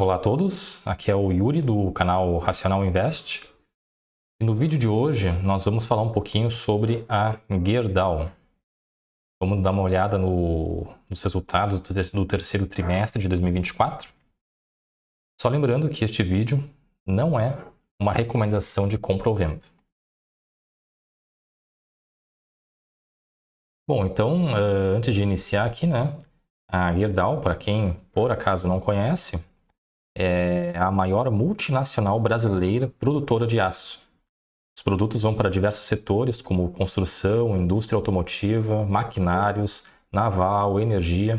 Olá a todos, aqui é o Yuri do canal Racional Invest. E no vídeo de hoje nós vamos falar um pouquinho sobre a Gerdau. Vamos dar uma olhada nos resultados do terceiro trimestre de 2024. Só lembrando que este vídeo não é uma recomendação de compra ou venda. Bom, então, antes de iniciar aqui, a Gerdau, para quem por acaso não conhece, é a maior multinacional brasileira produtora de aço. Os produtos vão para diversos setores, como construção, indústria automotiva, maquinários, naval, energia.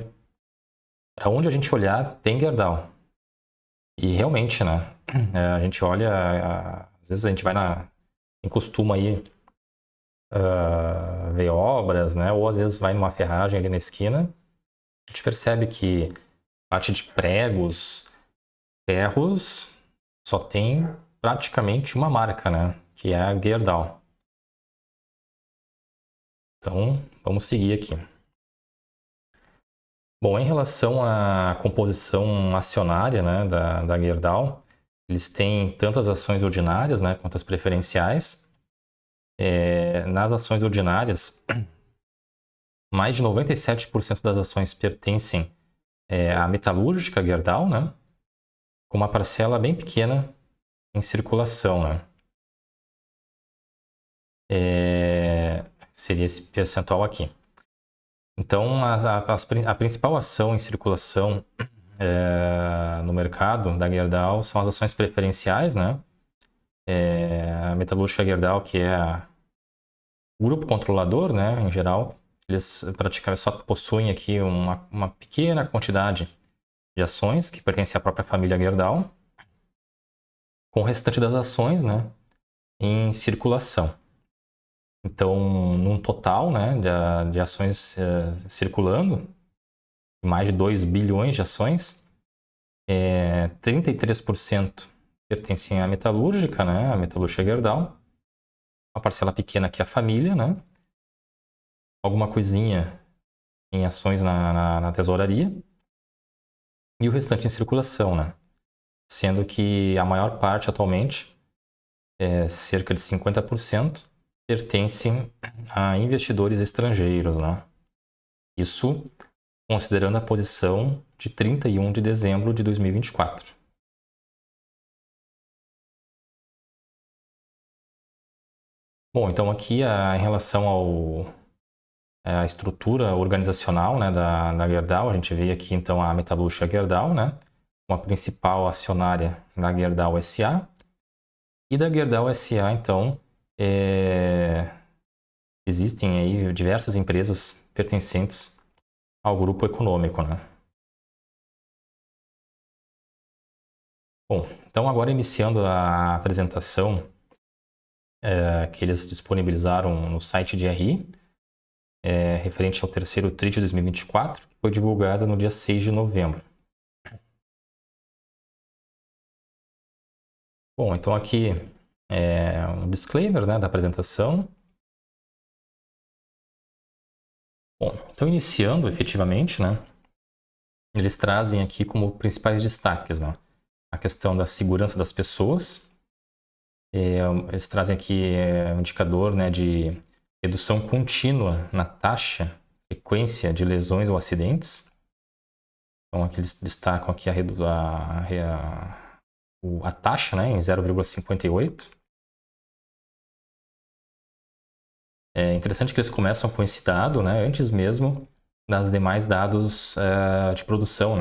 Para onde a gente olhar, tem Gerdau. E realmente, a gente olha, às vezes a gente vai quem costuma aí ver obras, ou às vezes vai numa ferragem ali na esquina, a gente percebe que parte de pregos, ferros, só tem praticamente uma marca, que é a Gerdau. Então, vamos seguir aqui. Bom, em relação à composição acionária da Gerdau, eles têm tanto as ações ordinárias quanto as preferenciais. Nas ações ordinárias, mais de 97% das ações pertencem à metalúrgica Gerdau, com uma parcela bem pequena em circulação. Seria esse percentual aqui. Então, a principal ação em circulação no mercado da Gerdau são as ações preferenciais, a metalúrgica Gerdau, que é o grupo controlador, em geral, eles praticamente só possuem aqui uma pequena quantidade de ações que pertencem à própria família Gerdau, com o restante das ações em circulação. Então, num total de ações circulando, mais de 2 bilhões de ações, 33% pertencem à metalúrgica, a metalúrgica Gerdau, uma parcela pequena que é a família, alguma coisinha em ações na tesouraria, e o restante em circulação, sendo que a maior parte atualmente, cerca de 50%, pertencem a investidores estrangeiros, Isso considerando a posição de 31 de dezembro de 2024. Bom, então aqui em relação à estrutura organizacional da Gerdau, a gente vê aqui então a metalúrgica Gerdau, uma principal acionária da Gerdau SA. E da Gerdau SA, então, existem aí diversas empresas pertencentes ao grupo econômico, Bom, então agora iniciando a apresentação que eles disponibilizaram no site de RI, referente ao terceiro TRI de 2024, que foi divulgada no dia 6 de novembro. Bom, então aqui um disclaimer da apresentação. Bom, então iniciando efetivamente, eles trazem aqui como principais destaques, a questão da segurança das pessoas. Eles trazem aqui um indicador de redução contínua na taxa, frequência de lesões ou acidentes. Então aqui eles destacam aqui a taxa em 0,58. É interessante que eles começam com esse dado antes mesmo das demais dados de produção,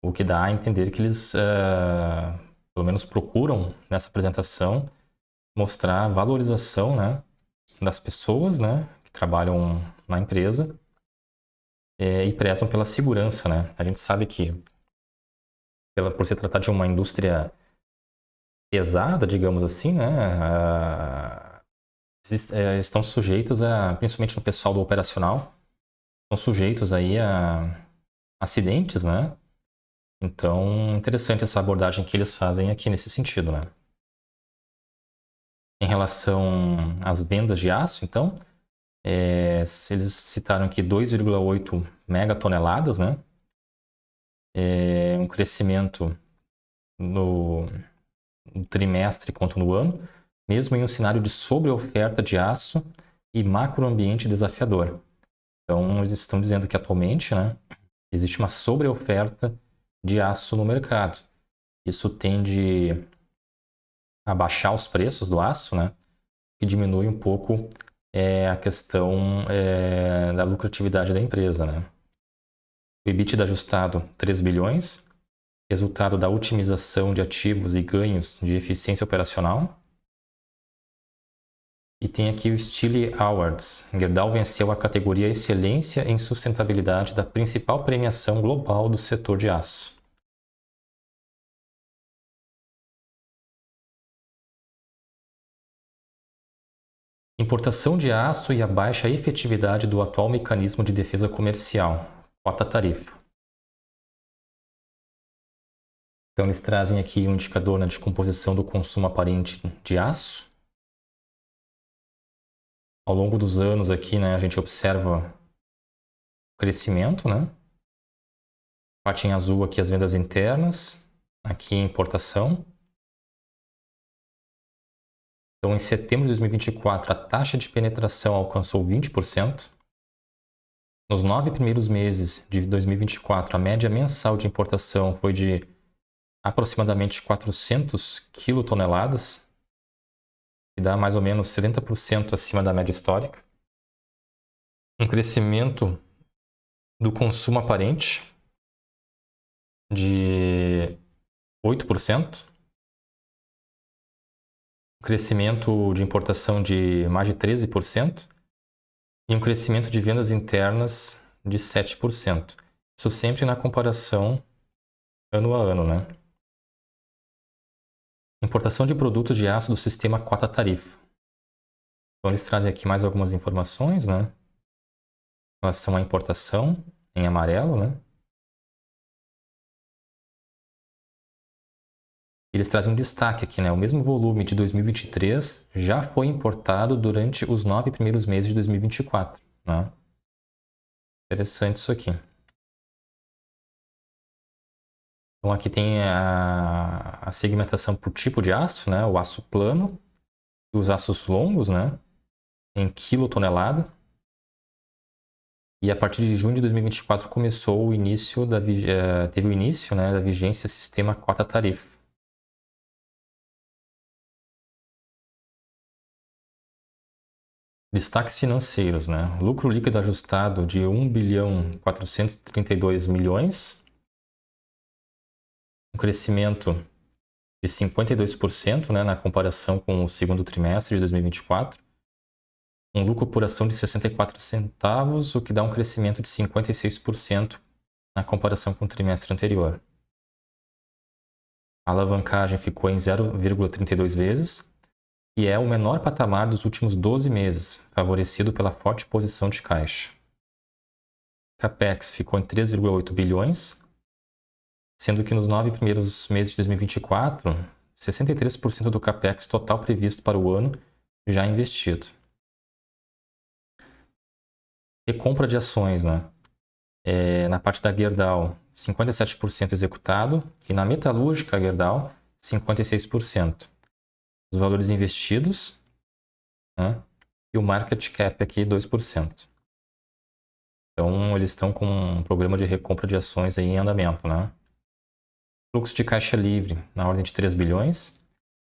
o que dá a entender que eles pelo menos procuram nessa apresentação mostrar a valorização das pessoas que trabalham na empresa e prezam pela segurança. A gente sabe que por se tratar de uma indústria pesada, digamos assim, estão sujeitos principalmente no pessoal do operacional, estão sujeitos aí a acidentes, Então, interessante essa abordagem que eles fazem aqui nesse sentido, Em relação às vendas de aço, então, eles citaram aqui 2,8 megatoneladas, um crescimento no trimestre quanto no ano, mesmo em um cenário de sobreoferta de aço e macroambiente desafiador. Então, eles estão dizendo que atualmente, né, existe uma sobreoferta de aço no mercado. Isso tende a baixar os preços do aço, né, que diminui um pouco a questão da lucratividade da empresa, né. O EBITDA ajustado, 3 bilhões, resultado da otimização de ativos e ganhos de eficiência operacional. E tem aqui o Steele Awards. Gerdau venceu a categoria Excelência em Sustentabilidade da principal premiação global do setor de aço. Importação de aço e a baixa efetividade do atual mecanismo de defesa comercial, cota-tarifa. Então, eles trazem aqui um indicador de composição do consumo aparente de aço. Ao longo dos anos aqui, né, a gente observa o crescimento, né? Parte em azul aqui as vendas internas, aqui a importação. Então, em setembro de 2024, a taxa de penetração alcançou 20%. Nos 9 primeiros meses de 2024, a média mensal de importação foi de aproximadamente 400 quilotoneladas, que dá mais ou menos 70% acima da média histórica. Um crescimento do consumo aparente de 8%. Crescimento de importação de mais de 13% e um crescimento de vendas internas de 7%. Isso sempre na comparação ano a ano, né? Importação de produtos de aço do sistema cota-tarifa. Então eles trazem aqui mais algumas informações, né? Em relação à importação, em amarelo, né? Eles trazem um destaque aqui, né? O mesmo volume de 2023 já foi importado durante os 9 primeiros meses de 2024, né? Interessante isso aqui. Então aqui tem a segmentação por tipo de aço, né? O aço plano e os aços longos, né? Em quilotonelada. E a partir de junho de 2024 começou o início teve o início, né, da vigência sistema cota-tarifa. Destaques financeiros, né? Lucro líquido ajustado de 1 bilhão 432 milhões, um crescimento de 52%, né, na comparação com o segundo trimestre de 2024. Um lucro por ação de 64 centavos, o que dá um crescimento de 56% na comparação com o trimestre anterior. A alavancagem ficou em 0,32 vezes, e é o menor patamar dos últimos 12 meses, favorecido pela forte posição de caixa. Capex ficou em 3,8 bilhões, sendo que nos 9 primeiros meses de 2024, 63% do Capex total previsto para o ano já investido. E compra de ações, né? Na parte da Gerdau, 57% executado, e na metalúrgica Gerdau, 56%. Os valores investidos, né? E o market cap aqui, 2%. Então, eles estão com um programa de recompra de ações aí em andamento, né? Fluxo de caixa livre na ordem de 3 bilhões,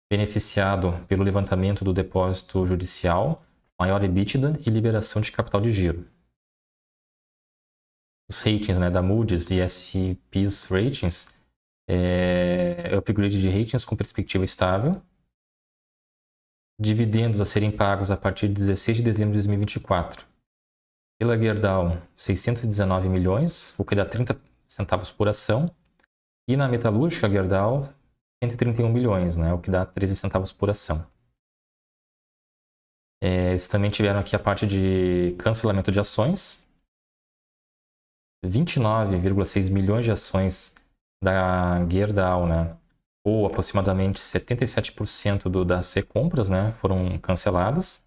beneficiado pelo levantamento do depósito judicial, maior EBITDA e liberação de capital de giro. Os ratings, né, da Moody's e S&P's Ratings, upgrade de ratings com perspectiva estável. Dividendos a serem pagos a partir de 16 de dezembro de 2024. Pela Gerdau, 619 milhões, o que dá 30 centavos por ação. E na metalúrgica Gerdau, 131 milhões, né, o que dá 13 centavos por ação. Eles também tiveram aqui a parte de cancelamento de ações. 29,6 milhões de ações da Gerdau, né, ou aproximadamente 77% das recompras, né, foram canceladas.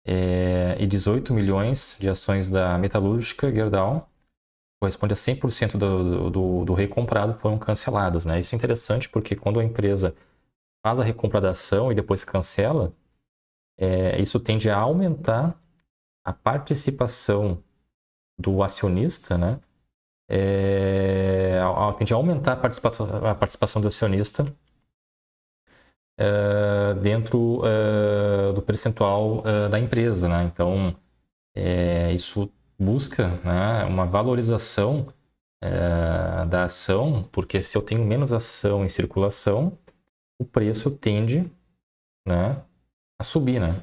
E 18 milhões de ações da metalúrgica Gerdau, corresponde a 100% do recomprado foram canceladas, né? Isso é interessante porque quando a empresa faz a recompra da ação e depois cancela, isso tende a aumentar a participação do acionista, né? Tende a aumentar a participação do acionista dentro do percentual da empresa, né? Então, isso busca, né, uma valorização da ação, porque se eu tenho menos ação em circulação, o preço tende, né, a subir, né?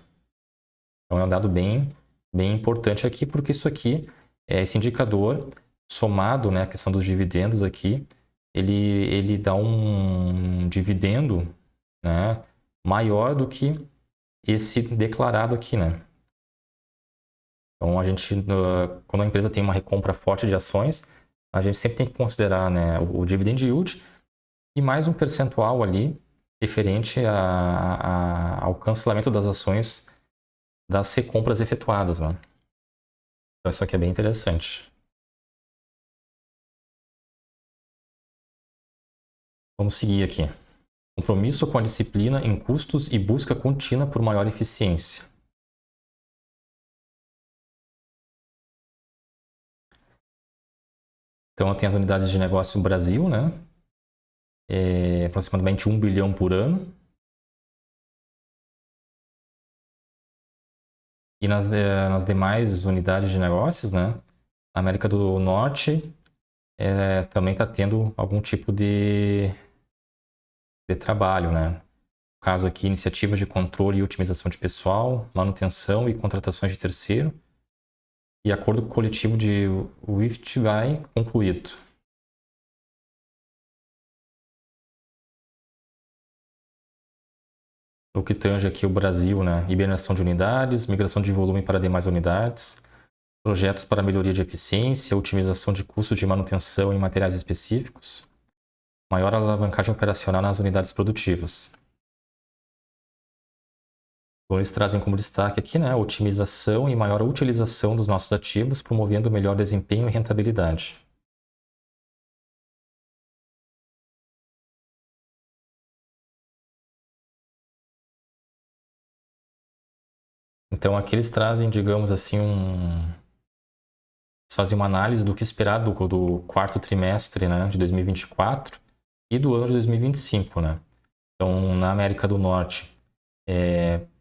Então é um dado bem importante aqui, porque isso aqui, esse indicador somado, né, a questão dos dividendos aqui, ele dá um dividendo, né, maior do que esse declarado aqui, né? Então a gente, quando a empresa tem uma recompra forte de ações, a gente sempre tem que considerar, né, o dividend yield e mais um percentual ali referente ao cancelamento das ações das recompras efetuadas, né? Então isso aqui é bem interessante. Vamos seguir aqui. Compromisso com a disciplina em custos e busca contínua por maior eficiência. Então tem as unidades de negócio no Brasil, né? Aproximadamente 1 bilhão por ano. E nas demais unidades de negócios, né? A América do Norte também está tendo algum tipo de trabalho, né? No caso aqui, iniciativas de controle e otimização de pessoal, manutenção e contratações de terceiro e acordo coletivo de WIFTBY concluído. No que tange aqui o Brasil, né? Hibernação de unidades, migração de volume para demais unidades, projetos para melhoria de eficiência, otimização de custos de manutenção em materiais específicos, maior alavancagem operacional nas unidades produtivas. Então, eles trazem como destaque aqui, né, otimização e maior utilização dos nossos ativos, promovendo melhor desempenho e rentabilidade. Então, aqui eles trazem, digamos assim, fazem uma análise do que esperar do quarto trimestre, né, de 2024 e do ano de 2025, né? Então, na América do Norte,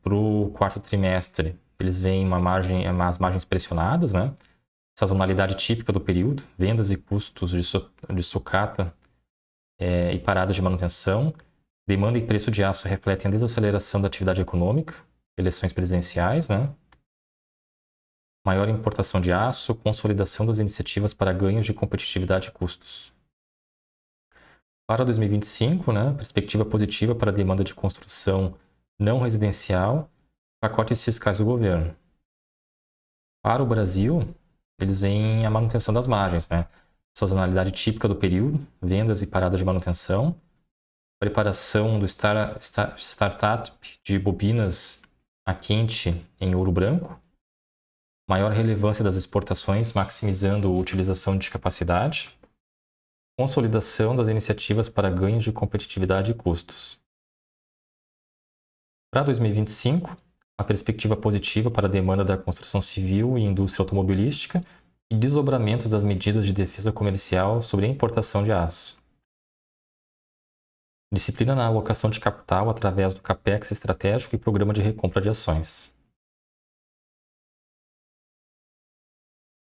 para o quarto trimestre, eles veem umas margens pressionadas, né? Sazonalidade típica do período, vendas e custos de sucata e paradas de manutenção, demanda e preço de aço refletem a desaceleração da atividade econômica, eleições presidenciais, né? Maior importação de aço, consolidação das iniciativas para ganhos de competitividade e custos. Para 2025, né, perspectiva positiva para a demanda de construção não residencial, pacotes fiscais do governo. Para o Brasil, eles veem a manutenção das margens, né? Sazonalidade típica do período, vendas e paradas de manutenção, preparação do startup de bobinas a quente em ouro branco, maior relevância das exportações, maximizando a utilização de capacidade, consolidação das iniciativas para ganhos de competitividade e custos. Para 2025, a perspectiva positiva para a demanda da construção civil e indústria automobilística e desdobramentos das medidas de defesa comercial sobre a importação de aço. Disciplina na alocação de capital através do CAPEX estratégico e programa de recompra de ações.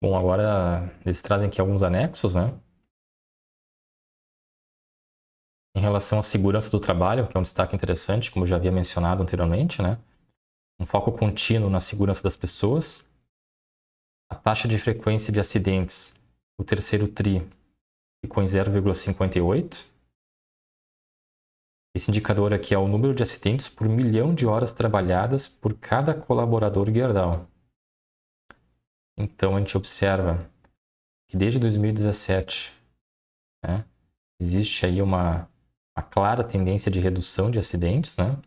Bom, agora eles trazem aqui alguns anexos, né? Em relação à segurança do trabalho, que é um destaque interessante, como eu já havia mencionado anteriormente, né? Um foco contínuo na segurança das pessoas. A taxa de frequência de acidentes, o terceiro TRI, ficou em 0,58. Esse indicador aqui é o número de acidentes por milhão de horas trabalhadas por cada colaborador Gerdau. Então, a gente observa que desde 2017, né, existe aí uma clara tendência de redução de acidentes, né?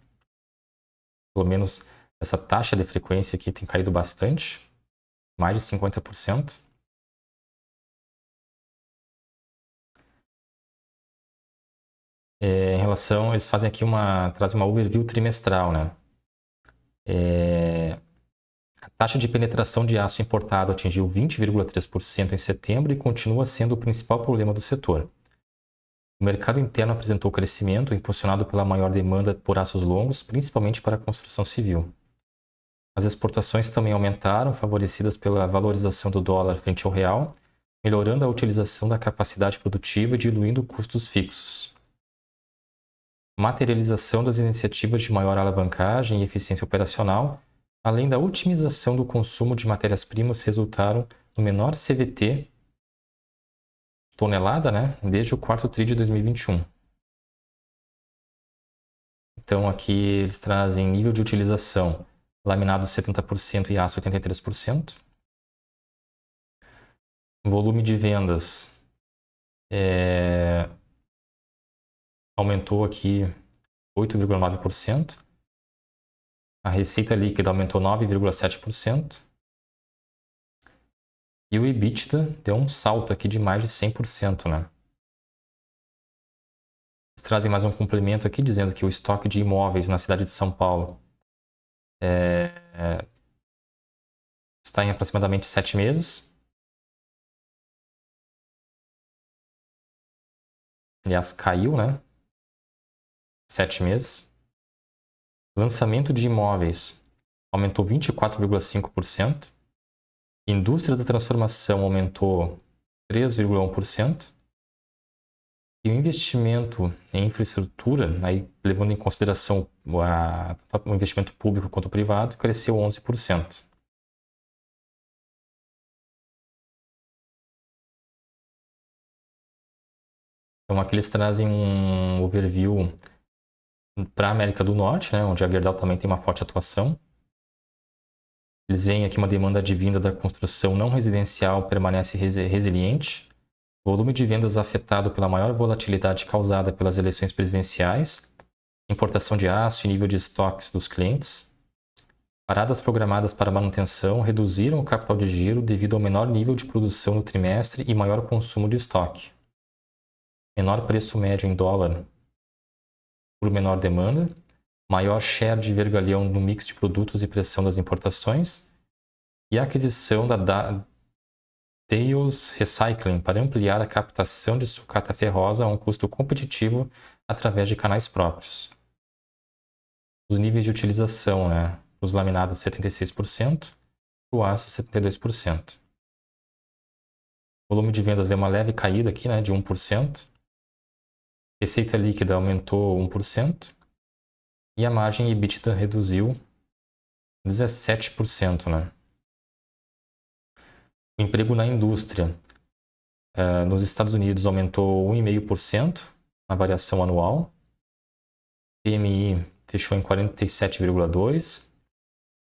Pelo menos essa taxa de frequência aqui tem caído bastante, mais de 50%. Em relação, eles fazem aqui trazem uma overview trimestral, né? A taxa de penetração de aço importado atingiu 20,3% em setembro e continua sendo o principal problema do setor. O mercado interno apresentou crescimento, impulsionado pela maior demanda por aços longos, principalmente para a construção civil. As exportações também aumentaram, favorecidas pela valorização do dólar frente ao real, melhorando a utilização da capacidade produtiva e diluindo custos fixos. Materialização das iniciativas de maior alavancagem e eficiência operacional, além da otimização do consumo de matérias-primas, resultaram no menor CVT tonelada, né, desde o quarto TRI de 2021. Então aqui eles trazem nível de utilização, laminado 70% e aço 83%. Volume de vendas aumentou aqui 8,9%. A receita líquida aumentou 9,7%. E o EBITDA deu um salto aqui de mais de 100%, né? Eles trazem mais um complemento aqui, dizendo que o estoque de imóveis na cidade de São Paulo está em aproximadamente 7 meses. Aliás, caiu, né? 7 meses. Lançamento de imóveis aumentou 24,5%. Indústria da transformação aumentou 3,1%. E o investimento em infraestrutura, aí, levando em consideração o investimento público quanto privado, cresceu 11%. Então aqui eles trazem um overview para a América do Norte, né, onde a Gerdau também tem uma forte atuação. Eles veem aqui uma demanda advinda da construção não residencial permanece resiliente. O volume de vendas afetado pela maior volatilidade causada pelas eleições presidenciais, importação de aço e nível de estoques dos clientes. Paradas programadas para manutenção reduziram o capital de giro devido ao menor nível de produção no trimestre e maior consumo de estoque. Menor preço médio em dólar por menor demanda, maior share de vergalhão no mix de produtos e pressão das importações, e a aquisição da Dales Recycling para ampliar a captação de sucata ferrosa a um custo competitivo através de canais próprios. Os níveis de utilização, né? Os laminados 76%, o aço 72%. O volume de vendas deu uma leve caída aqui, né, de 1%. Receita líquida aumentou 1%. E a margem EBITDA reduziu 17%, né? O emprego na indústria nos Estados Unidos aumentou 1,5% na variação anual. PMI fechou em 47,2%,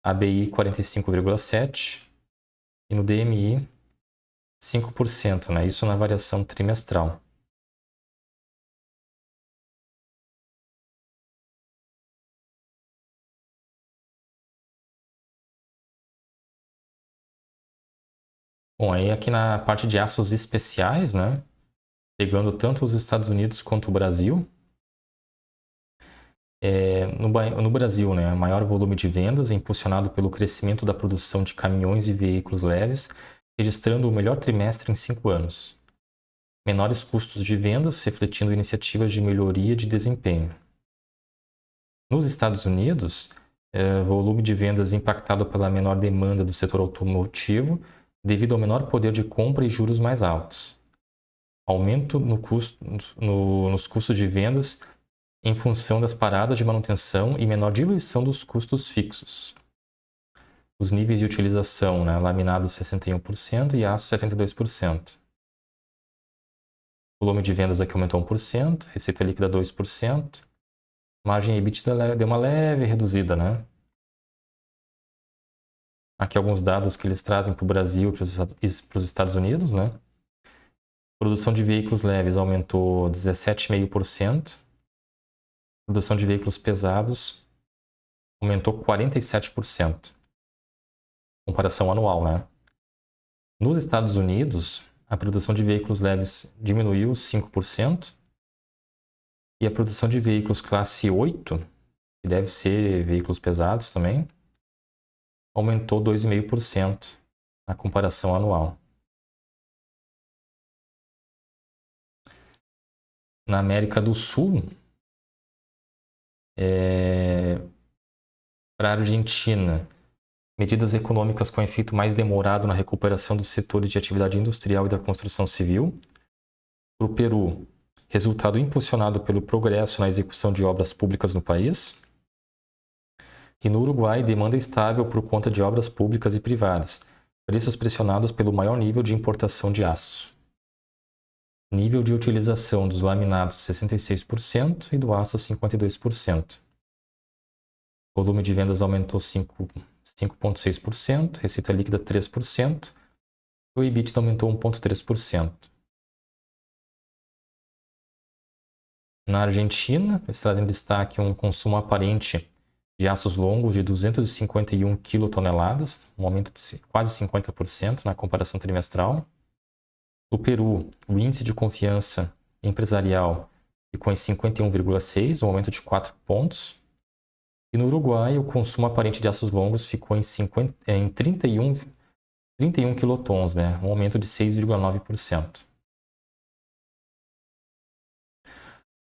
ABI 45,7% e no DMI 5%, né? Isso na variação trimestral. Bom, aí aqui na parte de aços especiais, né? Pegando tanto os Estados Unidos quanto o Brasil. No Brasil, né, maior volume de vendas, impulsionado pelo crescimento da produção de caminhões e veículos leves, registrando o melhor trimestre em 5 anos. Menores custos de vendas, refletindo iniciativas de melhoria de desempenho. Nos Estados Unidos, volume de vendas impactado pela menor demanda do setor automotivo, devido ao menor poder de compra e juros mais altos. Aumento nos custos de vendas em função das paradas de manutenção e menor diluição dos custos fixos. Os níveis de utilização, né, laminado 61% e aço 72%. O volume de vendas aqui aumentou 1%, receita líquida 2%, margem EBITDA deu uma leve reduzida, né? Aqui alguns dados que eles trazem para o Brasil e para os Estados Unidos, né? Produção de veículos leves aumentou 17,5%. Produção de veículos pesados aumentou 47%. Comparação anual, né? Nos Estados Unidos, a produção de veículos leves diminuiu 5%. E a produção de veículos classe 8, que deve ser veículos pesados também, aumentou 2,5% na comparação anual. Na América do Sul, para a Argentina, medidas econômicas com efeito mais demorado na recuperação dos setores de atividade industrial e da construção civil. Para o Peru, resultado impulsionado pelo progresso na execução de obras públicas no país. E no Uruguai, demanda estável por conta de obras públicas e privadas, preços pressionados pelo maior nível de importação de aço. Nível de utilização dos laminados 66% e do aço 52%. Volume de vendas aumentou 5,6%, receita líquida 3%, e o EBITDA aumentou 1,3%. Na Argentina, eles trazem em destaque um consumo aparente de aços longos de 251 quilotoneladas, um aumento de quase 50% na comparação trimestral. No Peru, o índice de confiança empresarial ficou em 51,6, um aumento de 4 pontos. E no Uruguai, o consumo aparente de aços longos ficou em 31 quilotons, né? Um aumento de 6,9%.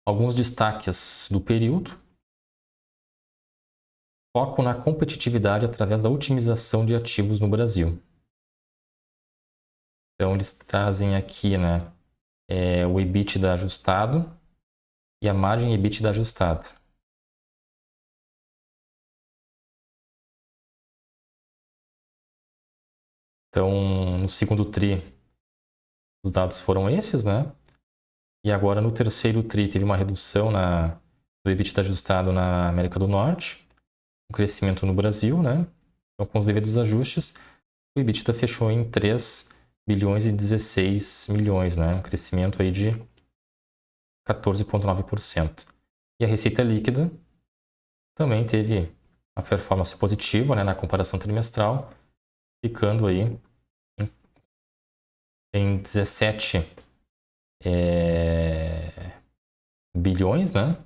Alguns destaques do período. Foco na competitividade através da otimização de ativos no Brasil. Então, eles trazem aqui, né, o EBITDA ajustado e a margem EBITDA ajustada. Então, no segundo TRI, os dados foram esses, né? E agora, no terceiro TRI, teve uma redução do EBITDA ajustado na América do Norte, um crescimento no Brasil, né? Então, com os devidos ajustes, o EBITDA fechou em 3 bilhões e 16 milhões, né? Um crescimento aí de 14,9%. E a receita líquida também teve uma performance positiva, né, na comparação trimestral, ficando aí em 17 bilhões, né?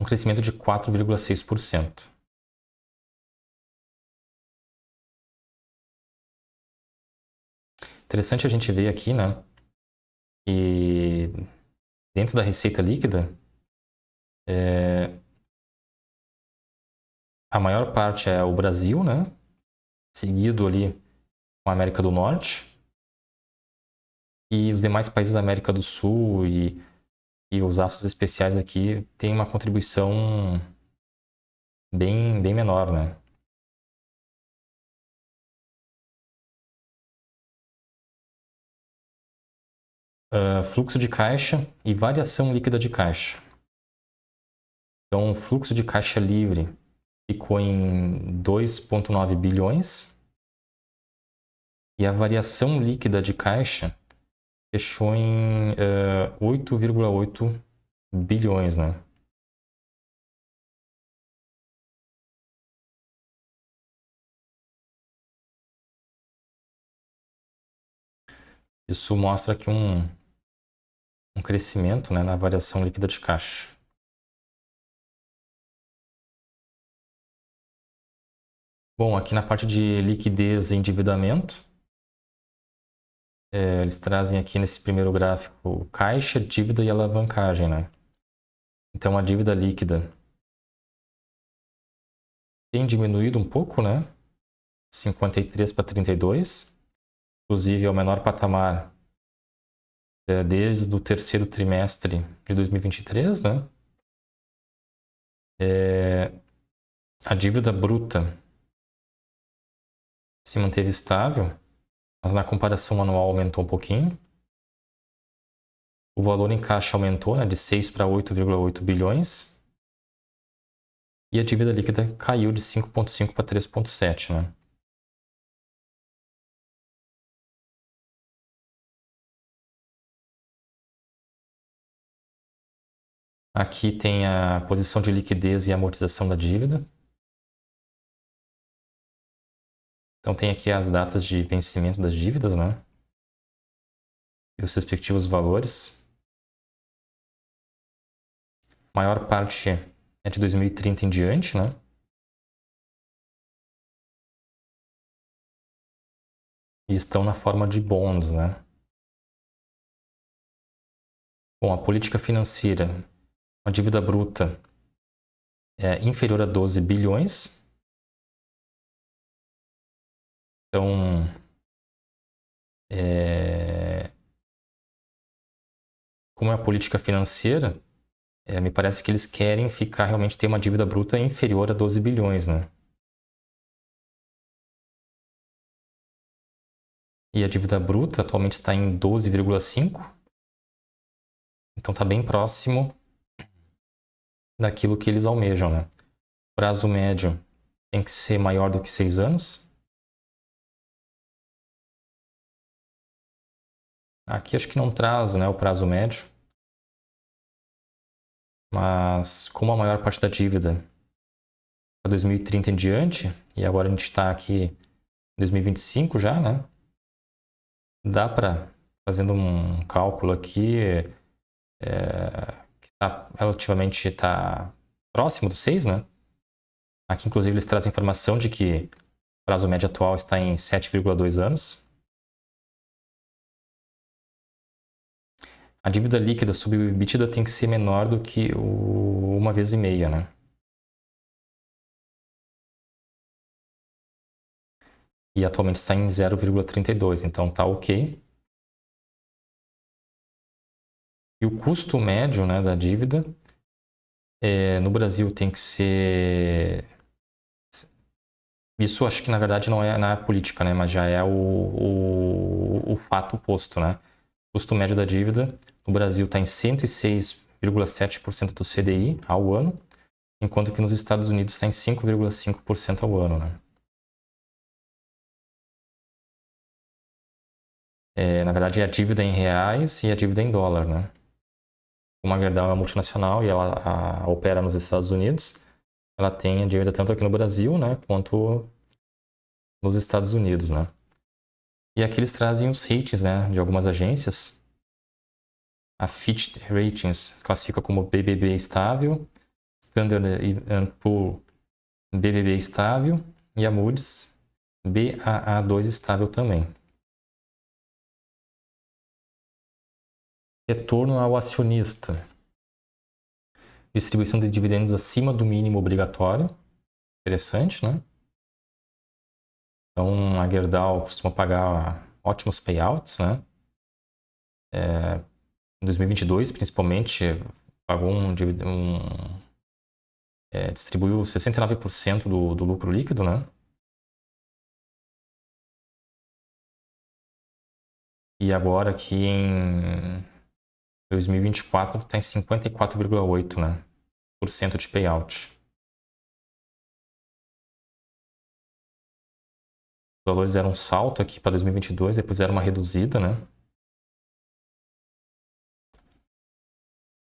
Um crescimento de 4,6%. Interessante a gente ver aqui, né, que dentro da receita líquida, a maior parte é o Brasil, né, seguido ali com a América do Norte, e os demais países da América do Sul e os aços especiais aqui têm uma contribuição bem menor, né? Fluxo de caixa e variação líquida de caixa. Então, o fluxo de caixa livre ficou em 2,9 bilhões e a variação líquida de caixa fechou em 8,8 bilhões, né? Isso mostra aqui um crescimento, né, na variação líquida de caixa. Bom, aqui na parte de liquidez e endividamento, eles trazem aqui nesse primeiro gráfico caixa, dívida e alavancagem, né? Então a dívida líquida tem diminuído um pouco, né? 53 para 32. Inclusive é o menor patamar desde o terceiro trimestre de 2023, né? A dívida bruta se manteve estável, mas na comparação anual aumentou um pouquinho. O valor em caixa aumentou, né, de 6 para 8,8 bilhões. E a dívida líquida caiu de 5,5 para 3,7, né? Aqui tem a posição de liquidez e amortização da dívida. Então tem aqui as datas de vencimento das dívidas, né? E os respectivos valores. maior parte é de 2030 em diante, né? E estão na forma de bonds, né? Bom, a política financeira, a dívida bruta é inferior a 12 bilhões. Então, como é a política financeira, me parece que eles querem ficar realmente ter uma dívida bruta inferior a 12 bilhões, né? E a dívida bruta atualmente está em 12,5, então está bem próximo daquilo que eles almejam, né? Prazo médio tem que ser maior do que 6 anos. Aqui acho que não traz, né, o prazo médio, mas como a maior parte da dívida para 2030 em diante, e agora a gente está aqui em 2025 já, né? Dá para, fazendo um cálculo aqui, que está relativamente próximo dos 6, né? Aqui, inclusive, eles trazem informação de que o prazo médio atual está em 7,2 anos. A dívida líquida sobre o EBITDA tem que ser menor do que uma vez e meia, né? E atualmente está em 0,32, então tá ok. E o custo médio, né, da dívida no Brasil tem que ser... Isso acho que na verdade não é na política, né, mas já é o fato posto, né? O custo médio da dívida no Brasil está em 106,7% do CDI ao ano, enquanto que nos Estados Unidos está em 5,5% ao ano, né? Na verdade, é a dívida em reais e a dívida em dólar, né? Como a Gerdau é uma multinacional e ela opera nos Estados Unidos, ela tem a dívida tanto aqui no Brasil, né, quanto nos Estados Unidos, né? E aqui eles trazem os ratings, né, de algumas agências. A Fitch Ratings classifica como BBB estável, Standard Poor's BBB estável e a Moody's Baa2 estável também. Retorno ao acionista. Distribuição de dividendos acima do mínimo obrigatório. Interessante, né? Então, a Gerdau costuma pagar ótimos payouts, né? Em 2022, principalmente, pagou distribuiu 69% do lucro líquido, né? E agora aqui em 2024 está em 54,8%, né, por cento de payout. Os valores deram um salto aqui para 2022, depois era uma reduzida, né?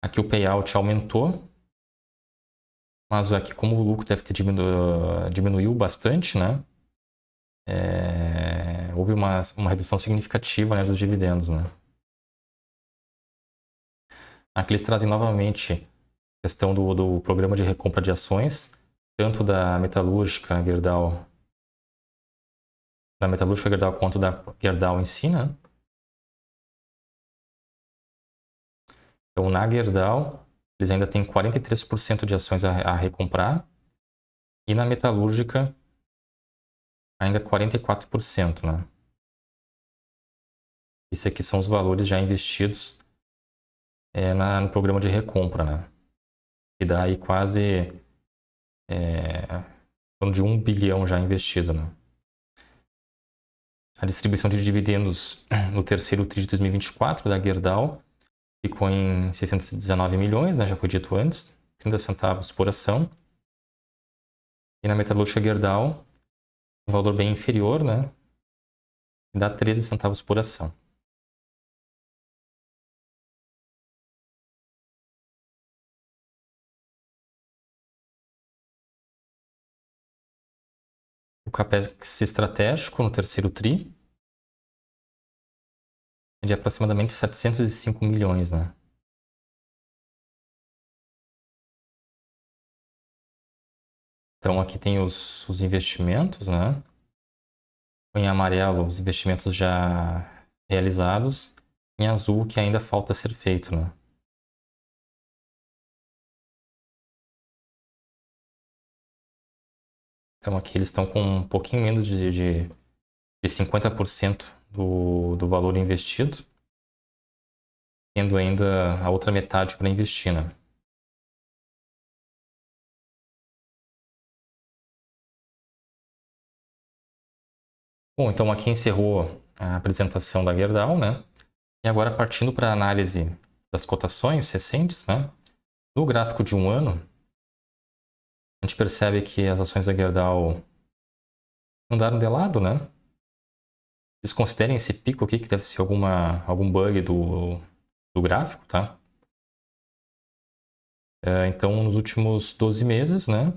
Aqui o payout aumentou, mas aqui como o lucro deve ter diminuiu bastante, né? Houve uma redução significativa, né, dos dividendos, né? Aqui eles trazem novamente a questão do programa de recompra de ações, tanto da metalúrgica Gerdau quanto da Gerdau em si, né? Então, na Gerdau, eles ainda têm 43% de ações a recomprar e na metalúrgica ainda 44%, né? Isso aqui são os valores já investidos no programa de recompra, né? E dá aí quase de 1 bilhão já investido, né? A distribuição de dividendos no terceiro TRI de 2024 da Gerdau ficou em 619 milhões, né? Já foi dito antes, 30 centavos por ação. E na metalúrgica Gerdau, um valor bem inferior, né? Dá 13 centavos por ação. O capex estratégico no terceiro TRI é de aproximadamente 705 milhões, né? Então aqui tem os investimentos, né? Em amarelo, os investimentos já realizados. Em azul, o que ainda falta ser feito, né? Então aqui eles estão com um pouquinho menos de 50% do valor investido, tendo ainda a outra metade para investir, né? Bom, então aqui encerrou a apresentação da Gerdau, né? E agora partindo para a análise das cotações recentes, né? No gráfico de um ano, a gente percebe que as ações da Gerdau andaram de lado, né? Vocês considerem esse pico aqui que deve ser algum bug do gráfico, tá? Então, nos últimos 12 meses, né?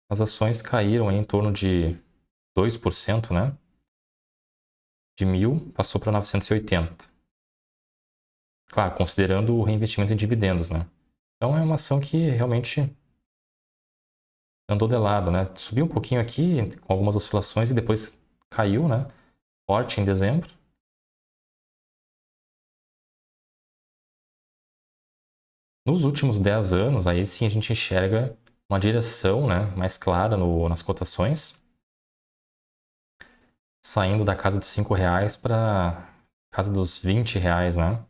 As ações caíram em torno de 2%, né? De 1.000 passou para 980. Claro, considerando o reinvestimento em dividendos, né? Então é uma ação que realmente andou de lado, né? Subiu um pouquinho aqui com algumas oscilações e depois caiu, né? Forte em dezembro. Nos últimos 10 anos, aí sim a gente enxerga uma direção, né, mais clara nas cotações, saindo da casa dos R$ 5 para casa dos R$ 20, né?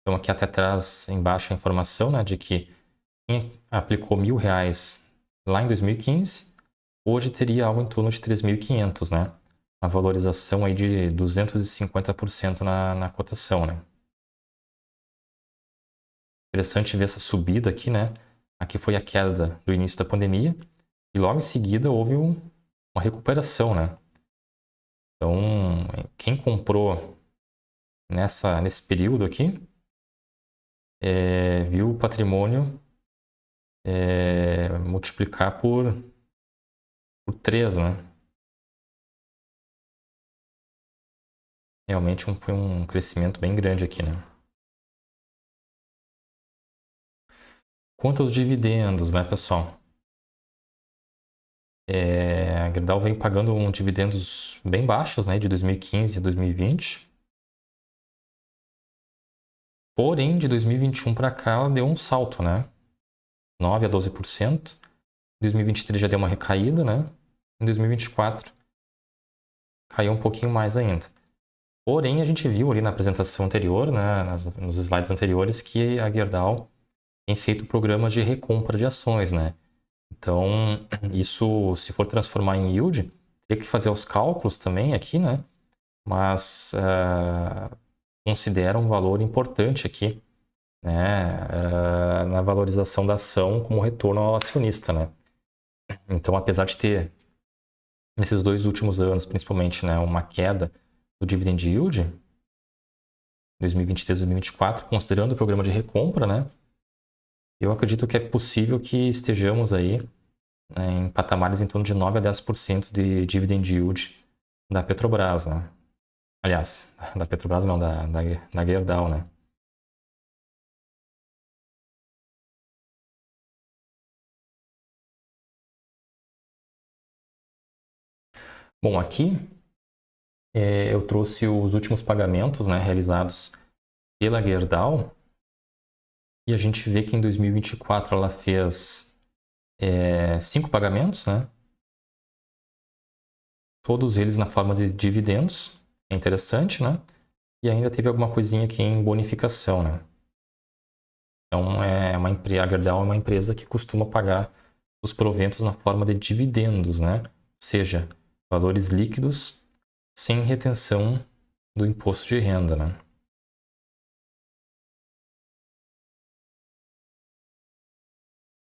Então aqui até traz embaixo a informação, né, de que quem aplicou R$ 1.000 lá em 2015, hoje teria algo em torno de 3.500, né? Uma valorização aí de 250% na cotação, né? Interessante ver essa subida aqui, né? Aqui foi a queda do início da pandemia e logo em seguida houve uma recuperação, né? Então, quem comprou nesse período aqui viu o patrimônio multiplicar por 3, né? Realmente foi um crescimento bem grande aqui, né? Quanto aos dividendos, né, pessoal? A Gerdau vem pagando dividendos bem baixos, né, de 2015 a 2020. Porém, de 2021 para cá, ela deu um salto, né? 9 a 12%. Em 2023 já deu uma recaída, né? Em 2024 caiu um pouquinho mais ainda. Porém, a gente viu ali na apresentação anterior, né, nos slides anteriores, que a Gerdau tem feito programas de recompra de ações, né? Então, isso, se for transformar em yield, teria que fazer os cálculos também aqui, né? Mas considera um valor importante aqui, né? Na valorização da ação como retorno ao acionista, né? Então, apesar de ter, nesses 2 últimos anos, principalmente, né, uma queda do dividend yield, 2023 e 2024, considerando o programa de recompra, né? Eu acredito que é possível que estejamos aí, né, em patamares em torno de 9 a 10% de dividend yield da Petrobras, né? Aliás, da Petrobras não, da Gerdau, né? Bom, aqui eu trouxe os últimos pagamentos, né, realizados pela Gerdau e a gente vê que em 2024 ela fez 5 pagamentos, né? Todos eles na forma de dividendos. É interessante, né? E ainda teve alguma coisinha aqui em bonificação, né? Então, a Gerdau é uma empresa que costuma pagar os proventos na forma de dividendos, né? Ou seja, valores líquidos sem retenção do imposto de renda, né?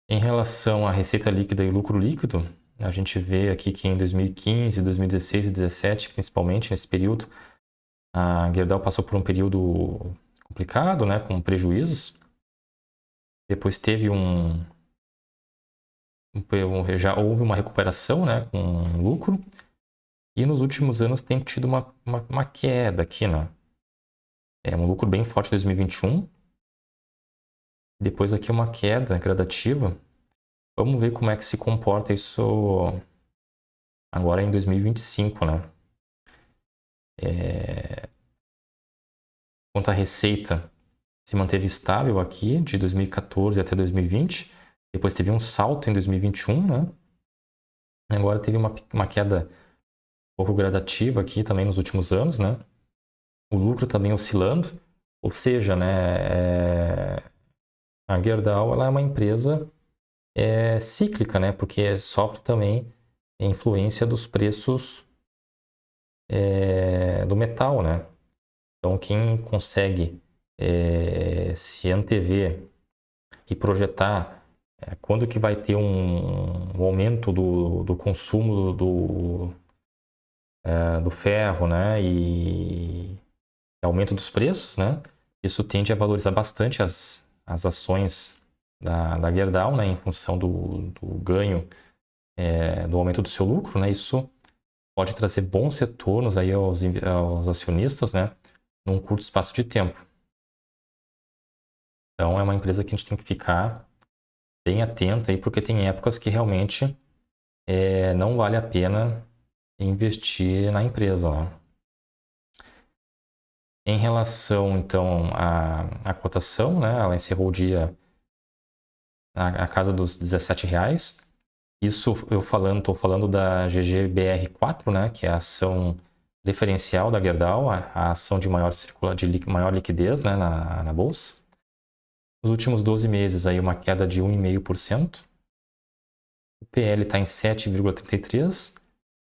Em relação à receita líquida e lucro líquido, a gente vê aqui que em 2015, 2016 e 2017, principalmente nesse período, a Gerdau passou por um período complicado, né, com prejuízos. Depois teve já houve uma recuperação, né, com lucro. E nos últimos anos tem tido uma queda aqui, né? Um lucro bem forte em 2021. Depois aqui uma queda gradativa Vamos ver como é que se comporta isso agora em 2025, né? Quanto à receita, se manteve estável aqui de 2014 até 2020. Depois teve um salto em 2021, né? Agora teve uma queda um pouco gradativa aqui também nos últimos anos, né? O lucro também oscilando. Ou seja, né? A Gerdau ela é uma empresa cíclica, né? Porque sofre também a influência dos preços do metal, né? Então, quem consegue se antever e projetar quando que vai ter um aumento do consumo do ferro, né? E aumento dos preços, né? Isso tende a valorizar bastante as ações da Gerdau, né? Em função do ganho do aumento do seu lucro, né? Isso pode trazer bons retornos aí aos acionistas, né? Num curto espaço de tempo. Então, é uma empresa que a gente tem que ficar bem atento aí, porque tem épocas que realmente não vale a pena investir na empresa, né? Em relação, então, à cotação, né? Ela encerrou o dia na casa dos R$17. Isso estou falando da GGBR4, né? Que é a ação preferencial da Gerdau, a ação de maior liquidez, né? na bolsa. Nos últimos 12 meses, aí, uma queda de 1,5%. O PL está em 7,33%.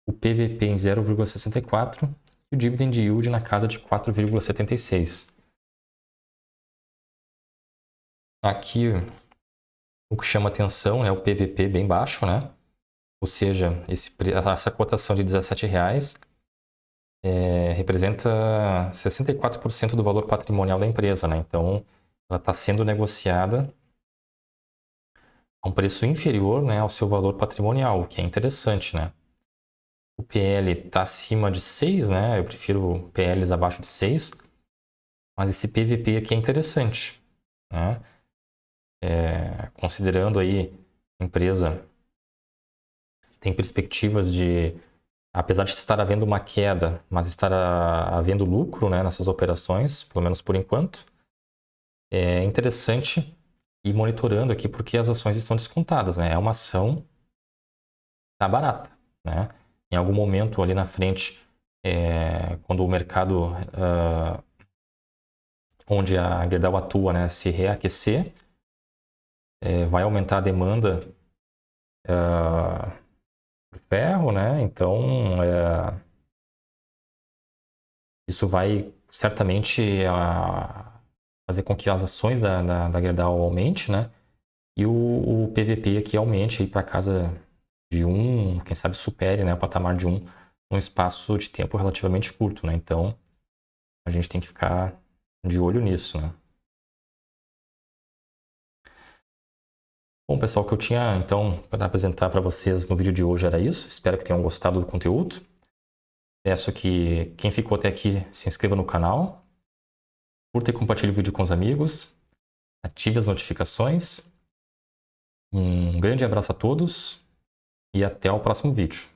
O PVP em 0,64% e o dividend yield na casa de 4,76%. Aqui o que chama atenção é o PVP bem baixo, né? Ou seja, essa cotação de R$17 representa 64% do valor patrimonial da empresa, né? Então, ela está sendo negociada a um preço inferior, né, ao seu valor patrimonial, o que é interessante, né? O PL está acima de 6, né? Eu prefiro PLs abaixo de 6, mas esse PVP aqui é interessante, né? Considerando aí a empresa tem perspectivas de, apesar de estar havendo uma queda, mas estar havendo lucro, né, nessas operações, pelo menos por enquanto, é interessante ir monitorando aqui porque as ações estão descontadas, né? É uma ação que está barata, né? Em algum momento ali na frente, quando o mercado onde a Gerdau atua, né, se reaquecer, vai aumentar a demanda por ferro, né? Então, isso vai certamente fazer com que as ações da Gerdau aumente, né? E o PVP aqui aumente para casa de 1, quem sabe supere, né, o patamar de 1 num espaço de tempo relativamente curto, né? Então, a gente tem que ficar de olho nisso, né? Bom, pessoal, o que eu tinha, então, para apresentar para vocês no vídeo de hoje era isso. Espero que tenham gostado do conteúdo. Peço que quem ficou até aqui se inscreva no canal, curta e compartilhe o vídeo com os amigos, ative as notificações. Um grande abraço a todos e até o próximo vídeo.